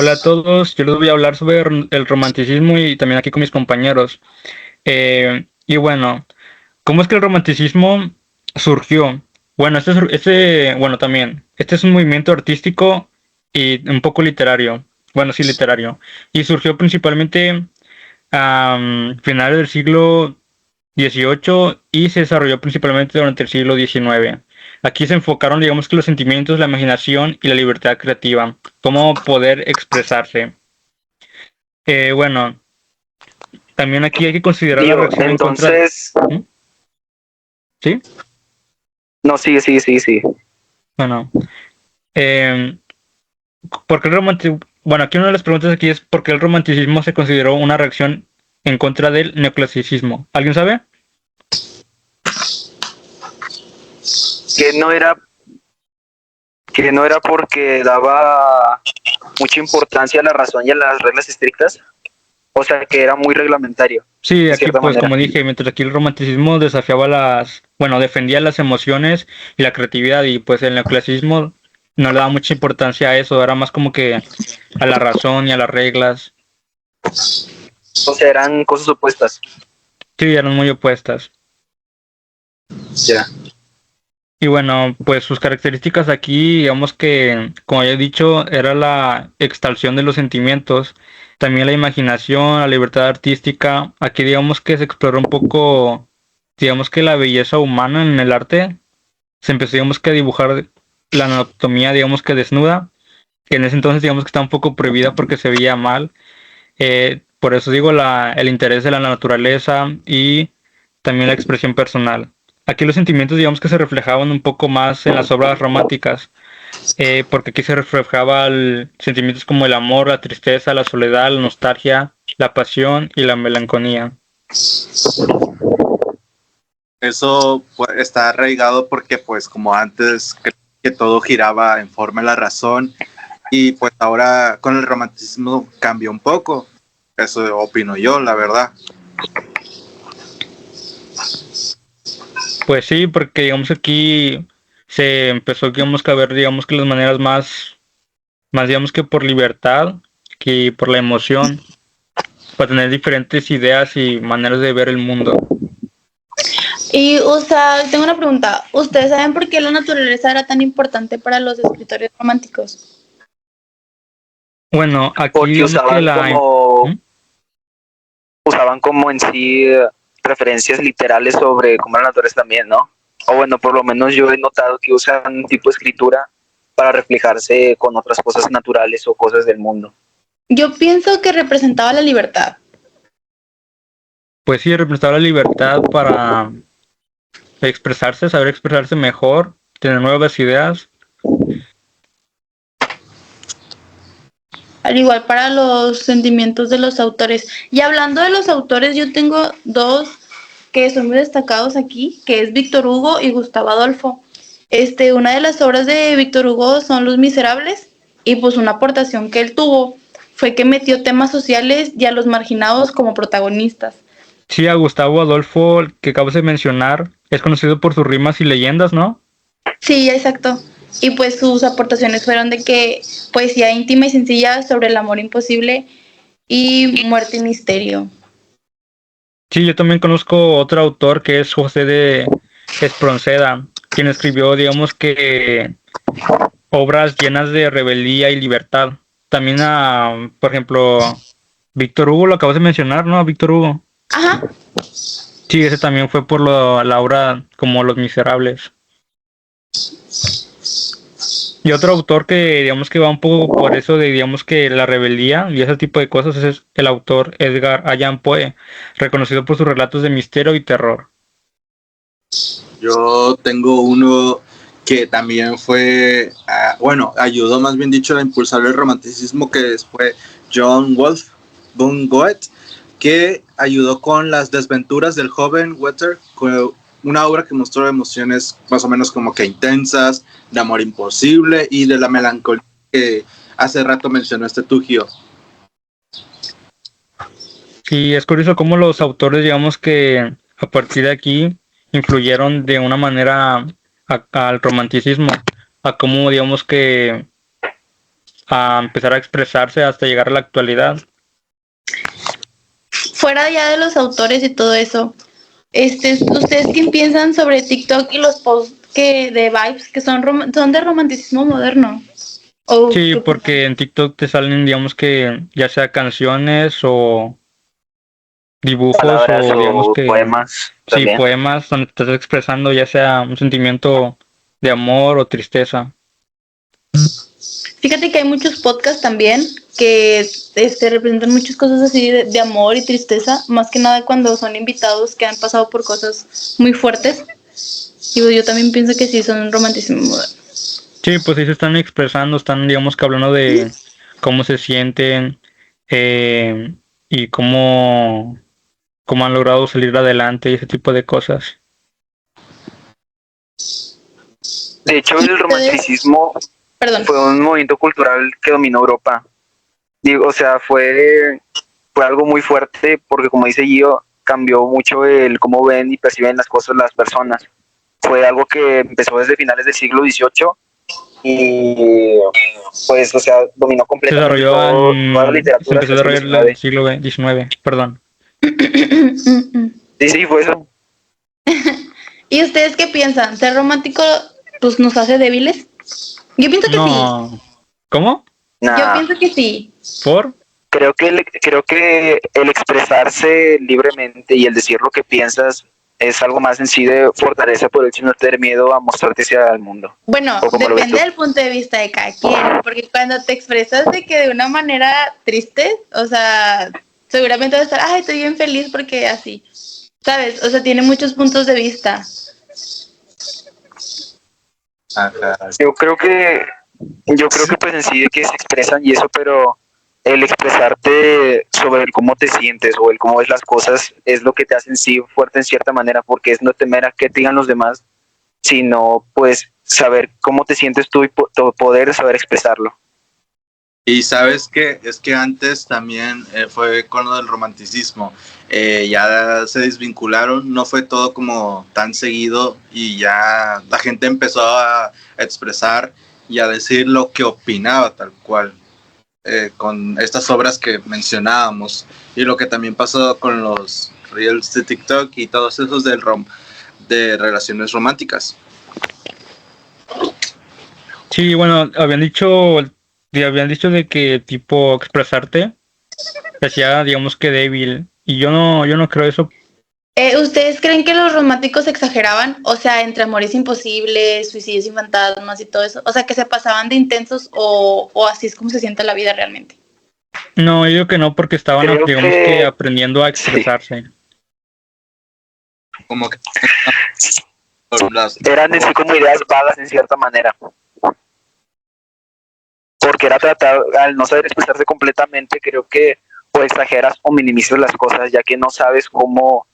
Hola a todos, yo les voy a hablar sobre el romanticismo y también aquí con mis compañeros. Y bueno, ¿cómo es que el romanticismo surgió? Bueno, bueno, también, este es un movimiento artístico y un poco literario. Bueno, sí, literario. Y surgió principalmente a finales del siglo XVIII y se desarrolló principalmente durante el siglo XIX. Aquí se enfocaron, digamos que los sentimientos, la imaginación y la libertad creativa, cómo poder expresarse. Bueno, también aquí hay que considerar la Digo, reacción en contra. entonces, ¿Mm? ¿Sí? no, sí. Bueno, eh, ¿por qué el romanticismo? Bueno, aquí una de las preguntas aquí es ¿por qué el romanticismo se consideró una reacción en contra del neoclasicismo? ¿Alguien sabe? Que no era, que no era porque daba mucha importancia a la razón y a las reglas estrictas, o sea, que era muy reglamentario, Sí, de aquí cierta pues manera. como dije, mientras aquí el romanticismo desafiaba bueno, defendía las emociones y la creatividad y pues el neoclasismo no le daba mucha importancia a eso, era más como que a la razón y a las reglas. O sea, eran cosas opuestas. Sí, eran muy opuestas. Ya. Y bueno, pues sus características aquí, digamos que, como ya he dicho, era la extalsión de los sentimientos, también la imaginación, la libertad artística. Aquí digamos que se exploró un poco, digamos que la belleza humana en el arte. Se empezó, digamos que a dibujar la anatomía, digamos que desnuda, que en ese entonces, digamos que está un poco prohibida porque se veía mal. Por eso digo el interés de la naturaleza y también la expresión personal. Aquí los sentimientos, digamos que se reflejaban un poco más en las obras románticas, porque aquí se reflejaba sentimientos como el amor, la tristeza, la soledad, la nostalgia, la pasión y la melancolía. Eso pues, está arraigado porque pues como antes que todo giraba en forma de la razón y pues ahora con el romanticismo cambió un poco. Eso opino yo, la verdad. Pues sí, porque digamos aquí se empezó, digamos que a ver, digamos que las maneras más digamos que por libertad que por la emoción, para tener diferentes ideas y maneras de ver el mundo. Y, o sea, tengo una pregunta. ¿Ustedes saben por qué la naturaleza era tan importante para los escritores románticos? Bueno, aquí Porque digamos que ¿Mm? usaban como en sí referencias literales sobre cómo la naturaleza también, ¿no? O bueno, por lo menos yo he notado que usan un tipo de escritura para reflejarse con otras cosas naturales o cosas del mundo. Yo pienso que representaba la libertad. Pues sí, representaba la libertad para expresarse, saber expresarse mejor, tener nuevas ideas. Al igual para los sentimientos de los autores. Y hablando de los autores, yo tengo dos que son muy destacados aquí, que es Víctor Hugo y Gustavo Adolfo. Una de las obras de Víctor Hugo son Los Miserables, y pues una aportación que él tuvo fue que metió temas sociales y a los marginados como protagonistas. Sí, a Gustavo Adolfo, que acabas de mencionar, es conocido por sus rimas y leyendas, ¿no? Sí, exacto. Y pues sus aportaciones fueron de que poesía íntima y sencilla sobre el amor imposible y muerte y misterio. Sí, yo también conozco otro autor que es José de Espronceda, quien escribió, digamos que obras llenas de rebeldía y libertad. También por ejemplo, Víctor Hugo, lo acabas de mencionar, ¿no? Víctor Hugo. Ajá. Sí, ese también fue por la obra como Los Miserables. Y otro autor que digamos que va un poco por eso de digamos que la rebeldía y ese tipo de cosas es el autor Edgar Allan Poe, reconocido por sus relatos de misterio y terror. Yo tengo uno que también fue, bueno, ayudó más bien dicho a impulsar el romanticismo, que fue John Wolfgang Goethe, que ayudó con las desventuras del joven Werther, una obra que mostró emociones más o menos como que intensas, de amor imposible y de la melancolía que hace rato mencionó Tugio. Y es curioso cómo los autores digamos que a partir de aquí influyeron de una manera al romanticismo, a cómo digamos que a empezar a expresarse hasta llegar a la actualidad. Fuera ya de los autores y todo eso, ¿ustedes qué piensan sobre TikTok y los posts de vibes que son de romanticismo moderno? Sí, porque en TikTok te salen, digamos que ya sea canciones o dibujos Palabras o digamos que poemas. sí, También. poemas donde te estás expresando ya sea un sentimiento de amor o tristeza. Fíjate que hay muchos podcasts también que representan muchas cosas así de amor y tristeza, más que nada cuando son invitados que han pasado por cosas muy fuertes. Y yo también pienso que sí, son un romanticismo moderno. Sí, pues sí se están expresando, están digamos que hablando de cómo se sienten y cómo han logrado salir adelante y ese tipo de cosas. De hecho, el romanticismo fue un movimiento cultural que dominó Europa. Digo, o sea, fue algo muy fuerte porque, como dice Gio, cambió mucho el cómo ven y perciben las cosas las personas. Fue algo que empezó desde finales del siglo XVIII y, pues, o sea, dominó completamente toda la literatura. Se empezó a desarrollar en el siglo XIX, perdón. Sí, fue eso. ¿Y ustedes qué piensan? ¿Ser romántico pues nos hace débiles? Yo pienso que sí. ¿Cómo? Nah. Yo pienso que sí. ¿Por? Creo que el expresarse libremente y el decir lo que piensas es algo más en sí de fortaleza por el hecho de no tener miedo a mostrarte hacia el mundo. Bueno, depende del punto de vista de cada quien, porque cuando te expresas de que de una manera triste, o sea, seguramente vas a estar, ay, estoy bien feliz porque así, ¿sabes? O sea, tiene muchos puntos de vista. Ajá. Yo creo que pues en sí de que se expresan y eso, pero el expresarte sobre el cómo te sientes o el cómo ves las cosas es lo que te hace en sí fuerte en cierta manera, porque es no temer a qué te digan los demás, sino pues saber cómo te sientes tú y poder saber expresarlo. Y sabes que es que antes también fue con lo del romanticismo, ya se desvincularon, no fue todo como tan seguido y ya la gente empezó a expresar y a decir lo que opinaba tal cual, con estas obras que mencionábamos y lo que también pasó con los reels de TikTok y todos esos de relaciones románticas. Sí, bueno, habían dicho de que tipo expresarte te hacía, digamos que débil, y yo no creo eso. ¿Ustedes creen que los románticos exageraban? O sea, entre amores imposibles, suicidios sin fantasmas y todo eso. O sea, que se pasaban de intensos o así es como se siente la vida realmente. No, yo digo que no, porque estaban, digamos que aprendiendo a expresarse. Sí. Como que eran en sí como ideas vagas en cierta manera. Porque era tratar, al no saber expresarse completamente, creo que o exageras o minimizas las cosas, ya que no sabes cómo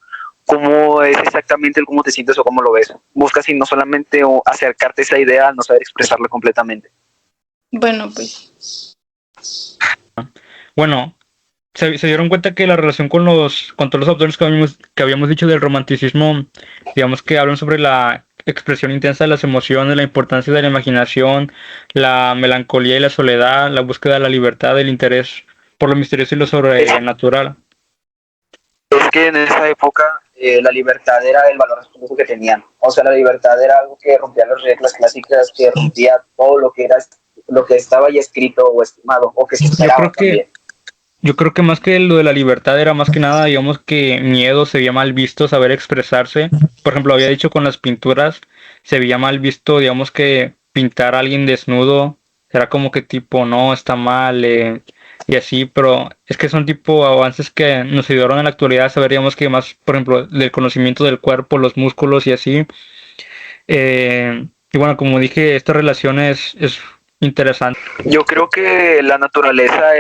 es exactamente el cómo te sientes o cómo lo ves. Buscas y no solamente acercarte a esa idea al no saber expresarla completamente. Bueno, pues. Bueno, se dieron cuenta que la relación con todos los autores que habíamos dicho del romanticismo, digamos que hablan sobre la expresión intensa de las emociones, la importancia de la imaginación, la melancolía y la soledad, la búsqueda de la libertad, el interés por lo misterioso y lo sobrenatural. Es que en esa época la libertad era el valor absoluto que tenían. O sea, la libertad era algo que rompía las reglas clásicas, que rompía todo lo que estaba ya escrito o estimado, o que se esperaba también. Yo creo que más que lo de la libertad era más que nada, digamos que miedo, se veía mal visto saber expresarse. Por ejemplo, había dicho con las pinturas, se veía mal visto, digamos que pintar a alguien desnudo, era como que tipo, no, está mal, y así, pero es que son tipo avances que nos ayudaron en la actualidad a saber, digamos que más, por ejemplo, del conocimiento del cuerpo, los músculos y así. Y bueno, como dije, esta relación es interesante. Yo creo que la naturaleza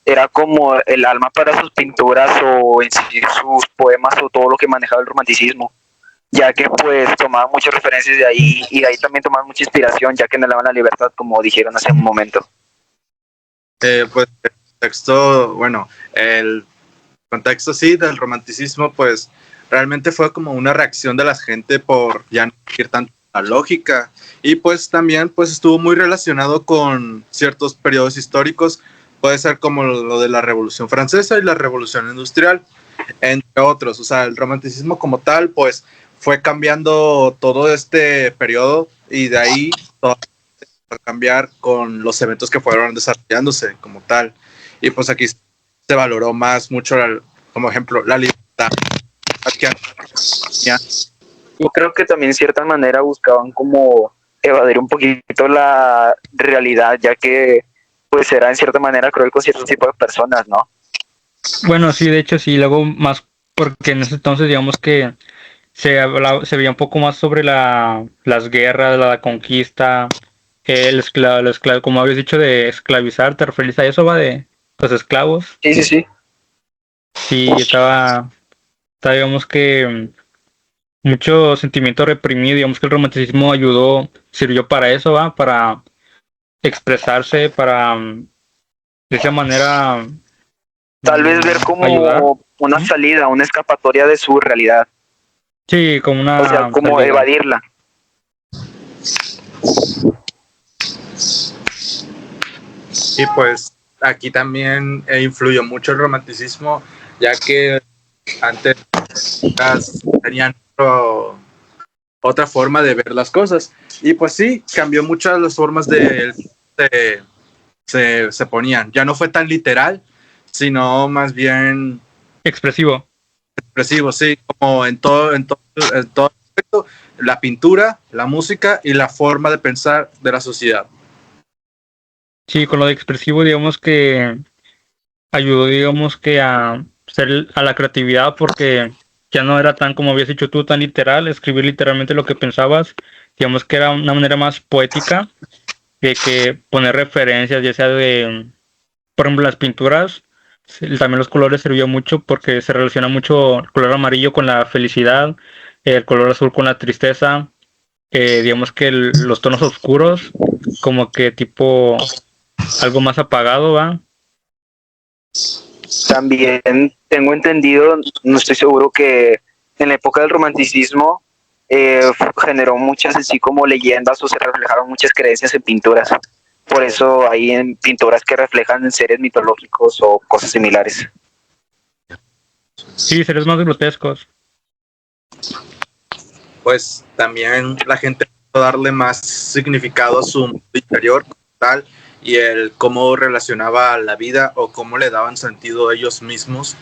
era como el alma para sus pinturas o en sí sus poemas o todo lo que manejaba el romanticismo, ya que pues tomaban muchas referencias de ahí y de ahí también tomaban mucha inspiración, ya que anhelaban la libertad, como dijeron hace un momento. Pues el contexto, bueno, el contexto sí del romanticismo pues realmente fue como una reacción de la gente por ya no vivir tanto la lógica. Y pues también pues estuvo muy relacionado con ciertos periodos históricos, puede ser como lo de la Revolución Francesa y la Revolución Industrial, entre otros. O sea, el romanticismo como tal pues fue cambiando todo este periodo y de ahí todo va a cambiar con los eventos que fueron desarrollándose como tal. Y pues aquí se valoró más mucho, como ejemplo, la libertad. Yo creo que también de cierta manera buscaban como evadir un poquito la realidad, ya que pues era en cierta manera cruel con ciertos tipos de personas, ¿no? Bueno, sí, de hecho sí, luego más porque en ese entonces digamos que se veía un poco más sobre las guerras, la conquista, como habéis dicho de esclavizar, ¿te referís a eso? ¿Va de los esclavos? Sí, sí, sí. Sí, estaba digamos que mucho sentimiento reprimido, digamos que el romanticismo sirvió para eso, ¿va? Para expresarse, para de esa manera Tal vez ver ayudar. como una ¿Mm? salida, una escapatoria de su realidad, Sí, como o sea, una como salida. evadirla. Y pues aquí también influyó mucho el romanticismo, ya que antes tenían otra forma de ver las cosas. Y pues sí, cambió muchas las formas se ponían. Ya no fue tan literal, sino más bien Expresivo. expresivo, sí, como en todo aspecto, la pintura, la música y la forma de pensar de la sociedad. Sí, con lo de expresivo, digamos que ayudó, digamos que a la creatividad, porque ya no era tan, como habías dicho tú, tan literal, escribir literalmente lo que pensabas, digamos que era una manera más poética de que poner referencias, ya sea de, por ejemplo, las pinturas, también los colores sirvió mucho porque se relaciona mucho el color amarillo con la felicidad, el color azul con la tristeza, digamos que los tonos oscuros, como que tipo algo más apagado, ¿va? También tengo entendido, no estoy seguro, que en la época del romanticismo generó muchas así como leyendas o se reflejaron muchas creencias en pinturas. Por eso hay en pinturas que reflejan en seres mitológicos o cosas similares. Sí, seres más grotescos. Pues también la gente puede darle más significado a su mundo interior como tal y el cómo relacionaba la vida o cómo le daban sentido a ellos mismos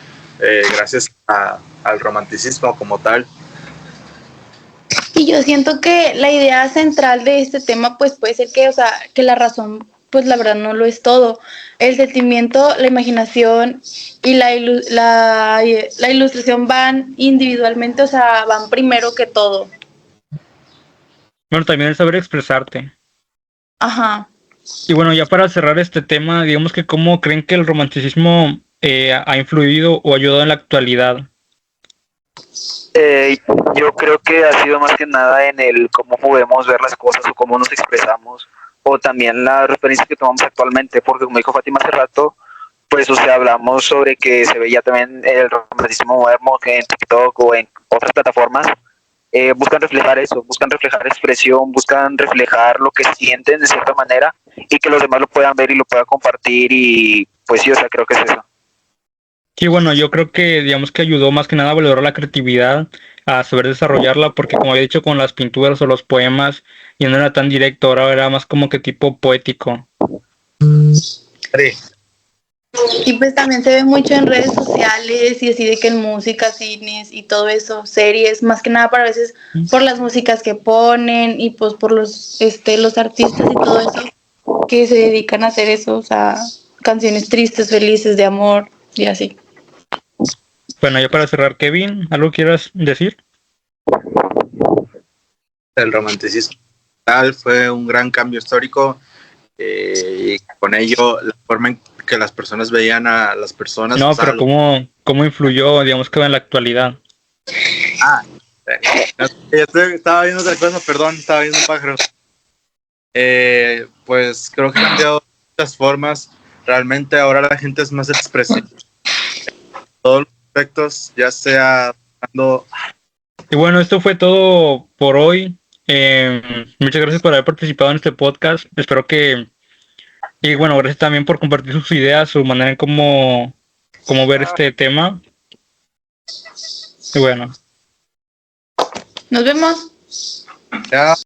gracias al romanticismo como tal. Y yo siento que la idea central de este tema, pues puede ser que, o sea, que la razón, pues la verdad no lo es todo. El sentimiento, la imaginación y la ilustración van individualmente, o sea, van primero que todo. Bueno, también el saber expresarte. Ajá. Y bueno, ya para cerrar este tema, digamos que cómo creen que el romanticismo ha influido o ayudado en la actualidad. Eh, yo creo que ha sido más que nada en el cómo podemos ver las cosas o cómo nos expresamos, o también la referencia que tomamos actualmente, porque como dijo Fátima hace rato, pues o sea, hablamos sobre que se veía también el romanticismo moderno que en TikTok o en otras plataformas buscan reflejar eso, buscan reflejar expresión, buscan reflejar lo que sienten de cierta manera y que los demás lo puedan ver y lo puedan compartir y pues sí, o sea, creo que es eso. Sí, bueno, yo creo que digamos que ayudó más que nada a valorar la creatividad, a saber desarrollarla, porque como había dicho con las pinturas o los poemas, ya no era tan directo, ahora era más como que tipo poético. Sí. Y pues también se ve mucho en redes sociales y así de que en música, cines y todo eso, series, más que nada para a veces por las músicas que ponen y pues por los artistas y todo eso que se dedican a hacer eso, o sea, canciones tristes, felices, de amor y así. Bueno, ya para cerrar, Kevin, ¿algo quieras decir? El romanticismo tal fue un gran cambio histórico y con ello la forma en que las personas veían a las personas, o No, sea, pero cómo influyó, digamos que en la actualidad. ah, estaba viendo otra cosa, perdón, estaba viendo un pájaro. Pues creo que ha cambiado de muchas formas. Realmente ahora la gente es más expresiva. Todos los aspectos, ya sea dando. Y bueno, esto fue todo por hoy. Muchas gracias por haber participado en este podcast. Espero que... Y bueno, gracias también por compartir sus ideas, su manera en cómo ver este tema. Y bueno. Nos vemos. Ya.